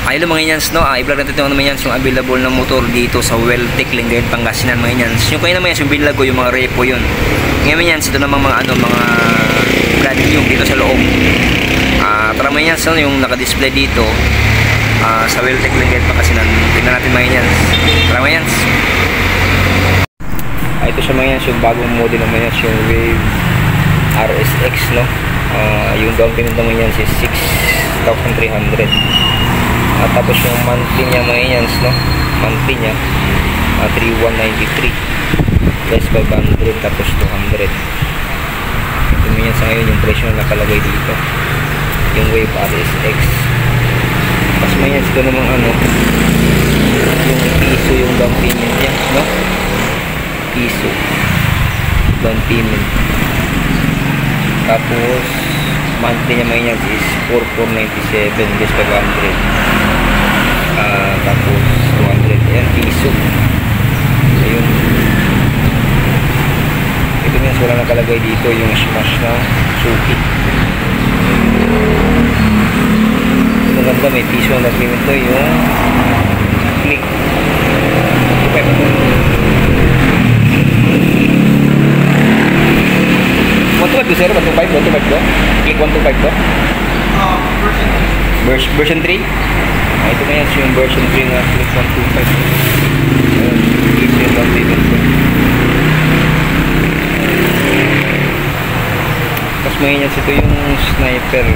Ayun mga Inyans, no? I-vlog natin ito mga Inyans, yung available na motor dito sa Weltec, Lingayen, Pangasinan mga Inyans. Yung kayo naman Inyans, yung bilago, yung mga repo yun. Ngayon mga Inyans, ito namang mga mga brand new dito sa loob. Tara mga Inyans, no? Yung naka-display dito sa Weltec, Lingayen, Pangasinan. Tingnan natin mga Inyans. Tara mga Inyans. Ito siya mga Inyans, yung bagong model ng mga Inyans, yung Wave RSX, no? Yung down payment ng mga Inyans is 6,300. Tapos yung monthly niya mga Inyans, no? Monthly niya 3,193 plus 500 tapos 200. Ito mga Inyans sa ngayon yung presyo na nakalagay dito, yung Wave RSX. Tapos mga Inyans, ito namang yung piso yung down payment niya, no? Piso down payment. Tapos monthly niya mga Inyans is 4,497 plus 500. Tapos 200. Ayan, piso. Ayun. Ito nga, wala nakalagay dito yung smash na suki. Maganda, may piso ang nag-payment to, yung click. Okay. 125 sir, 125 to? Click 125 to? Version 3? Ito na yan, yung version 3 na click 125. Click yung down payment ko. Tapos may yan, ito yung sniper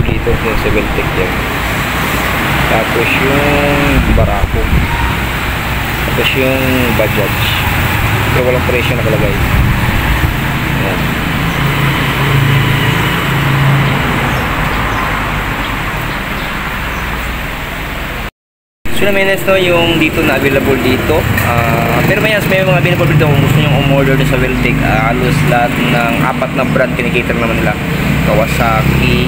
dito sa Weltec yan. Tapos yung Barako. Tapos yung Bajaj. Pero walang presyo nakalagay. Ayan. So na minutes, no, yung dito na available dito. Pero may mga available dito kung gusto nyo umorder sa Weltec. Halos lahat ng 4 na brand kinikater naman nila. Kawasaki,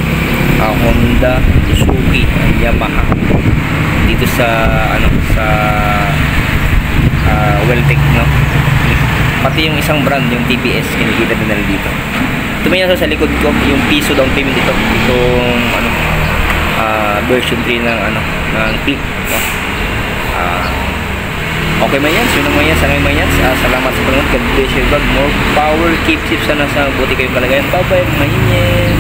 Honda, Suzuki, Yamaha. Dito sa sa Weltec, no. Pati yung isang brand, yung TPS, kinikita din nila dito. Ito may sa likod ko, yung piso down payment dito. Itong version 3 ng ng click, no? Okay man yan, sino man yan, sana man yan. Salamat sa panonood, God bless you, God, more power, keep safe, sana sa buti kayong kalagayan. Bye bye, man yan.